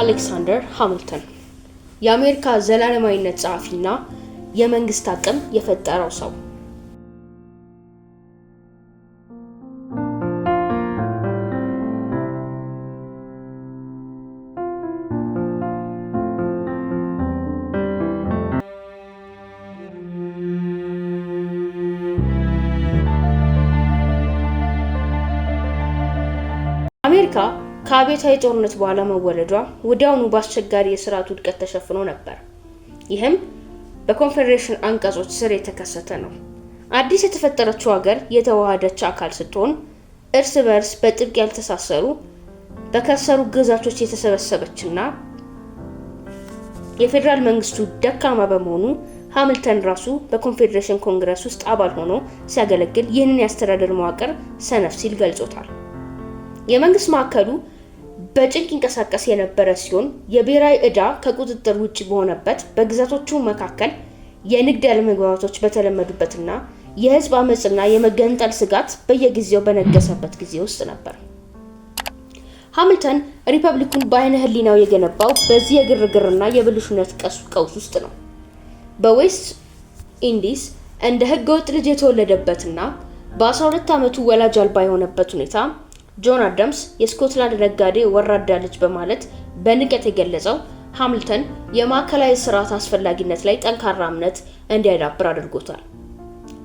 አሌክሳንደር ሃሚልተን የአሜሪካ ዘላለማዊነት ጸሐፊና የመንግስት አቅም የፈጠረው ሰው። አሜሪካ ከአብዮታዊ ጦርነት በኋላ መወለዷ ወዲያውኑ በአስቸጋሪ የሥርዓት ውድቀት ተሸፍኖ ነበር። ይህም በኮንፌዴሬሽን አንቀጾች ስር የተከሰተ ነው። አዲስ የተፈጠረችው ሀገር የተዋሃደች አካል ስትሆን እርስ በርስ በጥብቅ ያልተሳሰሩ በከሰሩ ግዛቶች የተሰበሰበችና የፌዴራል መንግስቱ ደካማ በመሆኑ ሃሚልተን ራሱ በኮንፌዴሬሽን ኮንግረስ ውስጥ አባል ሆኖ ሲያገለግል ይህንን የአስተዳደር መዋቅር ሰነፍ ሲል ገልጾታል። የመንግስት ማዕከሉ በጭንቅ ይንቀሳቀስ የነበረ ሲሆን የብሔራዊ ዕዳ ከቁጥጥር ውጭ በሆነበት በግዛቶቹ መካከል የንግድ አለመግባባቶች በተለመዱበትና የህዝብ አመጽና የመገንጠል ስጋት በየጊዜው በነገሰበት ጊዜ ውስጥ ነበር። ሃሚልተን ሪፐብሊኩን በአይነ ህሊናው የገነባው በዚህ የግርግርና የብልሹነት ቀውስ ውስጥ ነው። በዌስት ኢንዲስ እንደ ህገወጥ ልጅ የተወለደበትና በ12 ዓመቱ ወላጅ አልባ የሆነበት ሁኔታ ጆን አዳምስ የስኮትላንድ ነጋዴ ወራዳ ልጅ በማለት በንቀት የገለጸው ሃሚልተን የማዕከላዊ ስርዓት አስፈላጊነት ላይ ጠንካራ እምነት እንዲያዳብር አድርጎታል።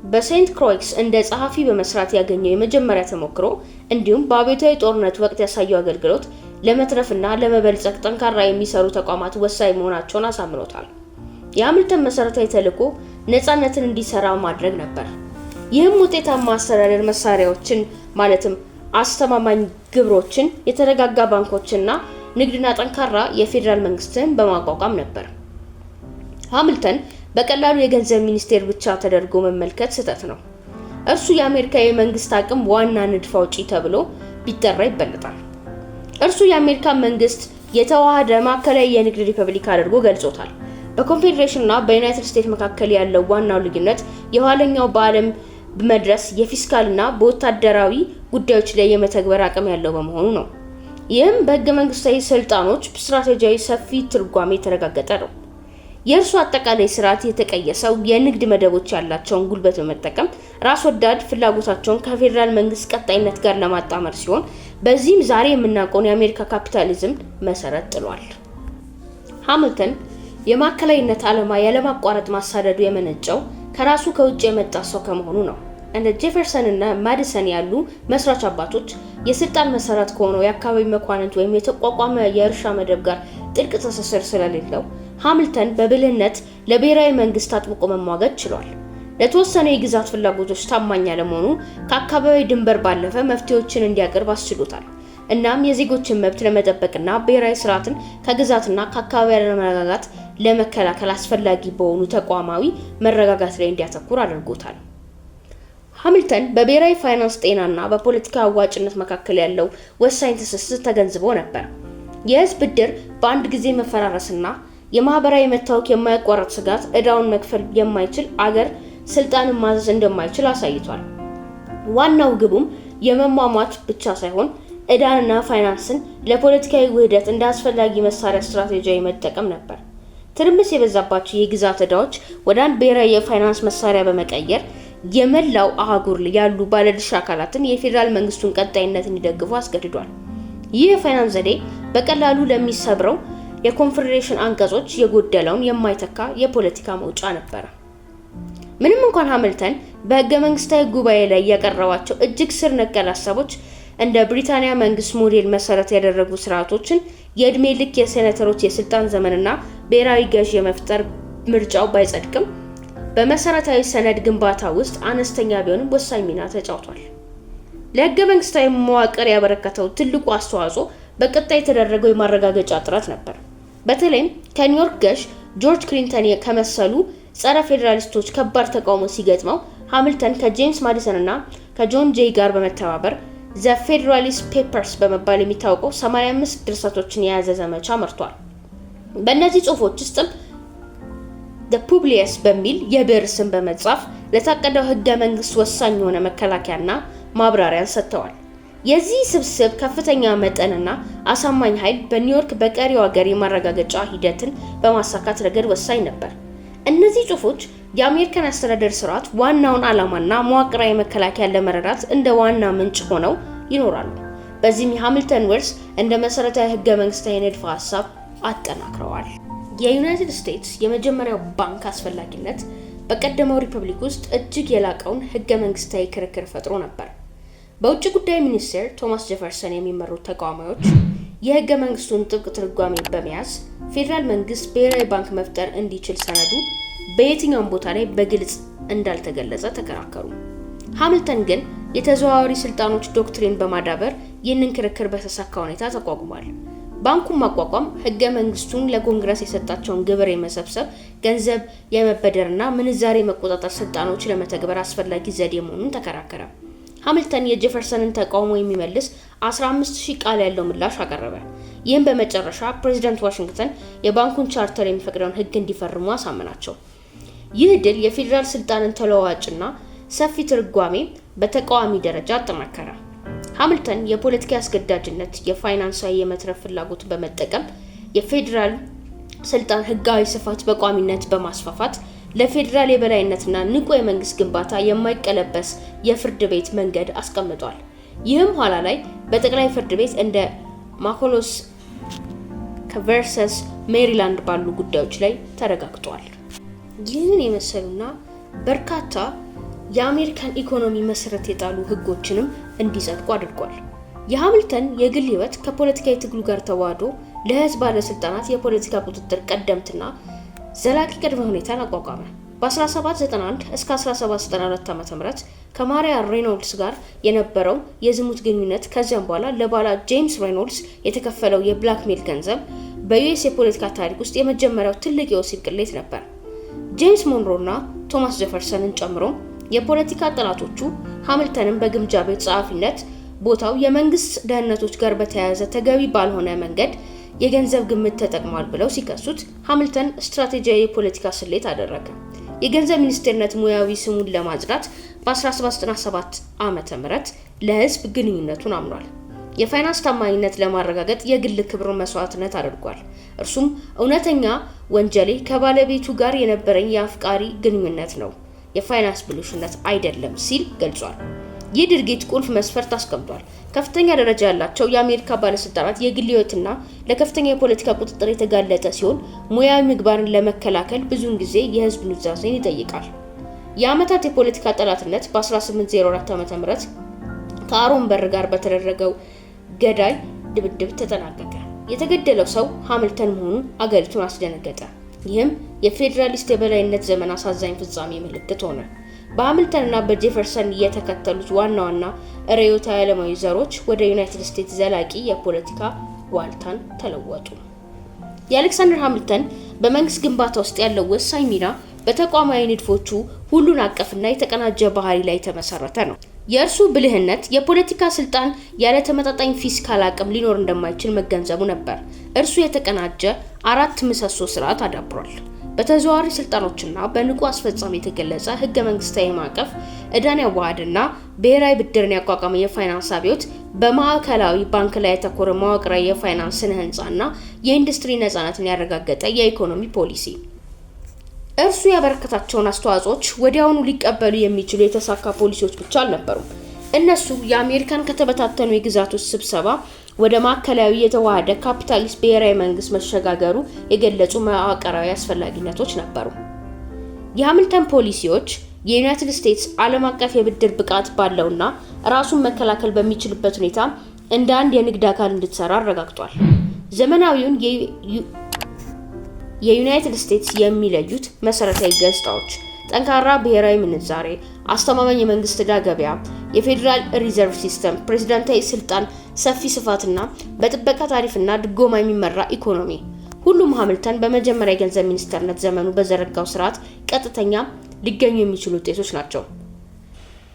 በሴንት ክሮይክስ እንደ ጸሐፊ በመስራት ያገኘው የመጀመሪያ ተሞክሮ እንዲሁም በአብዮታዊ ጦርነት ወቅት ያሳየው አገልግሎት ለመትረፍና ለመበልጸግ ጠንካራ የሚሰሩ ተቋማት ወሳኝ መሆናቸውን አሳምኖታል። የሃሚልተን መሰረታዊ ተልዕኮ ነፃነትን እንዲሰራ ማድረግ ነበር። ይህም ውጤታማ አስተዳደር መሳሪያዎችን ማለትም አስተማማኝ ግብሮችን፣ የተረጋጋ ባንኮችና ንግድና ጠንካራ የፌዴራል መንግስትን በማቋቋም ነበር። ሃሚልተን በቀላሉ የገንዘብ ሚኒስቴር ብቻ ተደርጎ መመልከት ስህተት ነው። እርሱ የአሜሪካ የመንግስት አቅም ዋና ንድፍ አውጪ ተብሎ ቢጠራ ይበለጣል። እርሱ የአሜሪካ መንግስት የተዋሃደ ማዕከላዊ የንግድ ሪፐብሊክ አድርጎ ገልጾታል። በኮንፌዴሬሽንና በዩናይትድ ስቴትስ መካከል ያለው ዋናው ልዩነት የኋለኛው በዓለም በመድረስ የፊስካልና በወታደራዊ ጉዳዮች ላይ የመተግበር አቅም ያለው በመሆኑ ነው። ይህም በህገ መንግስታዊ ስልጣኖች ስትራቴጂያዊ ሰፊ ትርጓሜ የተረጋገጠ ነው። የእርሱ አጠቃላይ ስርዓት የተቀየሰው የንግድ መደቦች ያላቸውን ጉልበት በመጠቀም ራስ ወዳድ ፍላጎታቸውን ከፌዴራል መንግስት ቀጣይነት ጋር ለማጣመር ሲሆን በዚህም ዛሬ የምናውቀውን የአሜሪካ ካፒታሊዝም መሰረት ጥሏል። ሃሚልተን የማዕከላዊነት ዓላማ ያለማቋረጥ ማሳደዱ የመነጨው ከራሱ ከውጭ የመጣ ሰው ከመሆኑ ነው። እንደ ጄፈርሰን እና ማዲሰን ያሉ መስራች አባቶች የስልጣን መሰረት ከሆነው የአካባቢ መኳንንት ወይም የተቋቋመ የእርሻ መደብ ጋር ጥልቅ ትስስር ስለሌለው ሃሚልተን በብልህነት ለብሔራዊ መንግስት አጥብቆ መሟገት ችሏል። ለተወሰነ የግዛት ፍላጎቶች ታማኝ ያለመሆኑ ከአካባቢ ድንበር ባለፈ መፍትሄዎችን እንዲያቀርብ አስችሎታል። እናም የዜጎችን መብት ለመጠበቅና ብሔራዊ ስርዓትን ከግዛትና ከአካባቢ አለመረጋጋት ለመከላከል አስፈላጊ በሆኑ ተቋማዊ መረጋጋት ላይ እንዲያተኩር አድርጎታል። ሃሚልተን በብሔራዊ ፋይናንስ፣ ጤናና በፖለቲካ አዋጭነት መካከል ያለው ወሳኝ ትስስር ተገንዝቦ ነበር። የህዝብ ብድር በአንድ ጊዜ መፈራረስና የማህበራዊ መታወክ የማያቋርጥ ስጋት ዕዳውን መክፈል የማይችል አገር ስልጣንን ማዘዝ እንደማይችል አሳይቷል። ዋናው ግቡም የመሟሟት ብቻ ሳይሆን ዕዳንና ፋይናንስን ለፖለቲካዊ ውህደት እንደ አስፈላጊ መሳሪያ ስትራቴጂያዊ መጠቀም ነበር። ትርምስ የበዛባቸው የግዛት ዕዳዎች ወደ አንድ ብሔራዊ የፋይናንስ መሳሪያ በመቀየር የመላው አህጉር ያሉ ባለድርሻ አካላትን የፌዴራል መንግስቱን ቀጣይነት እንዲደግፉ አስገድዷል። ይህ የፋይናንስ ዘዴ በቀላሉ ለሚሰብረው የኮንፌዴሬሽን አንቀጾች የጎደለውን የማይተካ የፖለቲካ መውጫ ነበር። ምንም እንኳን ሃሚልተን በህገ መንግስታዊ ጉባኤ ላይ ያቀረባቸው እጅግ ስር ነቀል ሀሳቦች እንደ ብሪታንያ መንግስት ሞዴል መሰረት ያደረጉ ስርዓቶችን፣ የእድሜ ልክ የሴኔተሮች የስልጣን ዘመንና ብሔራዊ ገዥ የመፍጠር ምርጫው ባይጸድቅም በመሰረታዊ ሰነድ ግንባታ ውስጥ አነስተኛ ቢሆንም ወሳኝ ሚና ተጫውቷል። ለህገ መንግስታዊ መዋቅር ያበረከተው ትልቁ አስተዋጽኦ በቀጣይ የተደረገው የማረጋገጫ ጥረት ነበር። በተለይም ከኒውዮርክ ገዥ ጆርጅ ክሊንተን ከመሰሉ ጸረ ፌዴራሊስቶች ከባድ ተቃውሞ ሲገጥመው ሃሚልተን ከጄምስ ማዲሰን እና ከጆን ጄይ ጋር በመተባበር ዘ ፌዴራሊስት ፔፐርስ በመባል የሚታወቀው 85 ድርሰቶችን የያዘ ዘመቻ መርቷል። በእነዚህ ጽሑፎች ውስጥም ዘ ፑብሊየስ በሚል የብዕር ስም በመጻፍ ለታቀደው ህገ መንግስት ወሳኝ የሆነ መከላከያና ማብራሪያን ሰጥተዋል። የዚህ ስብስብ ከፍተኛ መጠንና አሳማኝ ኃይል በኒውዮርክ በቀሪው ሀገር የማረጋገጫ ሂደትን በማሳካት ረገድ ወሳኝ ነበር። እነዚህ ጽሑፎች የአሜሪካን አስተዳደር ስርዓት ዋናውን ዓላማና መዋቅራዊ መከላከያ ለመረዳት እንደ ዋና ምንጭ ሆነው ይኖራሉ። በዚህም የሃሚልተን ውርስ እንደ መሰረታዊ ህገ መንግስታዊ ንድፈ ሐሳብ አጠናክረዋል። የዩናይትድ ስቴትስ የመጀመሪያው ባንክ አስፈላጊነት በቀደመው ሪፐብሊክ ውስጥ እጅግ የላቀውን ህገ መንግስታዊ ክርክር ፈጥሮ ነበር። በውጭ ጉዳይ ሚኒስቴር ቶማስ ጄፈርሰን የሚመሩት ተቃዋሚዎች የህገ መንግስቱን ጥብቅ ትርጓሜ በመያዝ ፌዴራል መንግስት ብሔራዊ ባንክ መፍጠር እንዲችል ሰነዱ በየትኛውም ቦታ ላይ በግልጽ እንዳልተገለጸ ተከራከሩ። ሃሚልተን ግን የተዘዋዋሪ ስልጣኖች ዶክትሪን በማዳበር ይህንን ክርክር በተሳካ ሁኔታ ተቋቁሟል። ባንኩን ማቋቋም ህገ መንግስቱን ለኮንግረስ የሰጣቸውን ግብር የመሰብሰብ፣ ገንዘብ የመበደርና ምንዛሬ መቆጣጠር ስልጣኖች ለመተግበር አስፈላጊ ዘዴ መሆኑን ተከራከረ። ሃሚልተን የጄፈርሰንን ተቃውሞ የሚመልስ 15000 ቃል ያለው ምላሽ አቀረበ። ይህም በመጨረሻ ፕሬዚዳንት ዋሽንግተን የባንኩን ቻርተር የሚፈቅደውን ህግ እንዲፈርሙ አሳመናቸው። ይህ ድል የፌዴራል ስልጣንን ተለዋዋጭና ሰፊ ትርጓሜ በተቃዋሚ ደረጃ አጠናከረ። ሃሚልተን የፖለቲካ አስገዳጅነት፣ የፋይናንሳዊ የመትረፍ ፍላጎትን በመጠቀም የፌዴራል ስልጣን ህጋዊ ስፋት በቋሚነት በማስፋፋት ለፌዴራል የበላይነትና ንቁ የመንግስት ግንባታ የማይቀለበስ የፍርድ ቤት መንገድ አስቀምጧል። ይህም ኋላ ላይ በጠቅላይ ፍርድ ቤት እንደ ማኮሎስ ቨርሰስ ሜሪላንድ ባሉ ጉዳዮች ላይ ተረጋግጧል። ይህንን የመሰሉና በርካታ የአሜሪካን ኢኮኖሚ መሰረት የጣሉ ህጎችንም እንዲጸድቁ አድርጓል። የሃሚልተን የግል ህይወት ከፖለቲካዊ ትግሉ ጋር ተዋህዶ ለህዝብ ባለስልጣናት የፖለቲካ ቁጥጥር ቀደምትና ዘላቂ ቅድመ ሁኔታን አቋቋመ። በ1791 እስከ 1794 ዓ.ም ከማሪያ ሬኖልድስ ጋር የነበረው የዝሙት ግንኙነት ከዚያም በኋላ ለባላ ጄምስ ሬኖልድስ የተከፈለው የብላክሜል ገንዘብ በዩኤስ የፖለቲካ ታሪክ ውስጥ የመጀመሪያው ትልቅ የወሲብ ቅሌት ነበር። ጄምስ ሞንሮና ቶማስ ጄፈርሰንን ጨምሮ የፖለቲካ ጠላቶቹ ሃሚልተንን በግምጃ ቤት ጸሐፊነት ቦታው የመንግስት ደህንነቶች ጋር በተያያዘ ተገቢ ባልሆነ መንገድ የገንዘብ ግምት ተጠቅሟል ብለው ሲከሱት ሃሚልተን ስትራቴጂያዊ የፖለቲካ ስሌት አደረገ። የገንዘብ ሚኒስቴርነት ሙያዊ ስሙን ለማጽዳት በ1797 ዓ.ም ለህዝብ ግንኙነቱን አምኗል። የፋይናንስ ታማኝነት ለማረጋገጥ የግል ክብር መስዋዕትነት አድርጓል። እርሱም እውነተኛ ወንጀሌ ከባለቤቱ ጋር የነበረኝ የአፍቃሪ ግንኙነት ነው፣ የፋይናንስ ብልሹነት አይደለም ሲል ገልጿል። ይህ ድርጊት ቁልፍ መስፈርት አስቀምጧል። ከፍተኛ ደረጃ ያላቸው የአሜሪካ ባለስልጣናት የግል ህይወትና ለከፍተኛ የፖለቲካ ቁጥጥር የተጋለጠ ሲሆን ሙያዊ ምግባርን ለመከላከል ብዙውን ጊዜ የህዝብ ኑዛዜን ይጠይቃል። የዓመታት የፖለቲካ ጠላትነት በ1804 ዓ.ም ከአሮን በር ጋር በተደረገው ገዳይ ድብድብ ተጠናቀቀ። የተገደለው ሰው ሃሚልተን መሆኑ አገሪቱን አስደነገጠ። ይህም የፌዴራሊስት የበላይነት ዘመን አሳዛኝ ፍጻሜ ምልክት ሆነ። በሃሚልተንና በጄፈርሰን የተከተሉት ዋና ዋና ርዕዮተ ዓለማዊ ዘሮች ወደ ዩናይትድ ስቴትስ ዘላቂ የፖለቲካ ዋልታን ተለወጡ። የአሌክሳንደር ሃሚልተን በመንግስት ግንባታ ውስጥ ያለው ወሳኝ ሚና በተቋማዊ ንድፎቹ ሁሉን አቀፍና የተቀናጀ ባህሪ ላይ የተመሰረተ ነው። የእርሱ ብልህነት የፖለቲካ ስልጣን ያለ ተመጣጣኝ ፊስካል አቅም ሊኖር እንደማይችል መገንዘቡ ነበር። እርሱ የተቀናጀ አራት ምሰሶ ስርዓት አዳብሯል። በተዘዋዋሪ ስልጣኖችና በንቁ አስፈጻሚ የተገለጸ ህገ መንግስታዊ ማዕቀፍ፣ ዕዳን ያዋሃደና ብሔራዊ ብድርን ያቋቋመ የፋይናንስ አብዮት፣ በማዕከላዊ ባንክ ላይ ያተኮረ መዋቅራዊ የፋይናንስ ስነ ህንጻና የኢንዱስትሪ ነጻነትን ያረጋገጠ የኢኮኖሚ ፖሊሲ። እርሱ ያበረከታቸውን አስተዋጽኦች ወዲያውኑ ሊቀበሉ የሚችሉ የተሳካ ፖሊሲዎች ብቻ አልነበሩም። እነሱ የአሜሪካን ከተበታተኑ የግዛቶች ስብሰባ ወደ ማዕከላዊ የተዋሃደ ካፒታሊስት ብሔራዊ መንግስት መሸጋገሩ የገለጹ መዋቅራዊ አስፈላጊነቶች ነበሩ። የሃሚልተን ፖሊሲዎች የዩናይትድ ስቴትስ ዓለም አቀፍ የብድር ብቃት ባለውና ራሱን መከላከል በሚችልበት ሁኔታ እንደ አንድ የንግድ አካል እንድትሰራ አረጋግጧል። ዘመናዊውን የዩናይትድ ስቴትስ የሚለዩት መሰረታዊ ገጽታዎች ጠንካራ ብሔራዊ ምንዛሬ፣ አስተማማኝ የመንግስት ዕዳ ገበያ፣ የፌዴራል ሪዘርቭ ሲስተም፣ ፕሬዝዳንታዊ ስልጣን ሰፊ ስፋትና በጥበቃ ታሪፍና ድጎማ የሚመራ ኢኮኖሚ። ሁሉም ሃሚልተን በመጀመሪያ የገንዘብ ሚኒስትርነት ዘመኑ በዘረጋው ስርዓት ቀጥተኛ ሊገኙ የሚችሉ ውጤቶች ናቸው።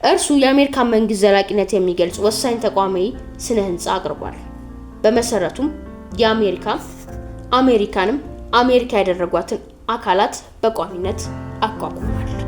እርሱ የአሜሪካን መንግስት ዘላቂነት የሚገልጽ ወሳኝ ተቋማዊ ስነ ህንጻ አቅርቧል። በመሰረቱም አሜሪካንም አሜሪካ ያደረጓትን አካላት በቋሚነት አቋቁሟል።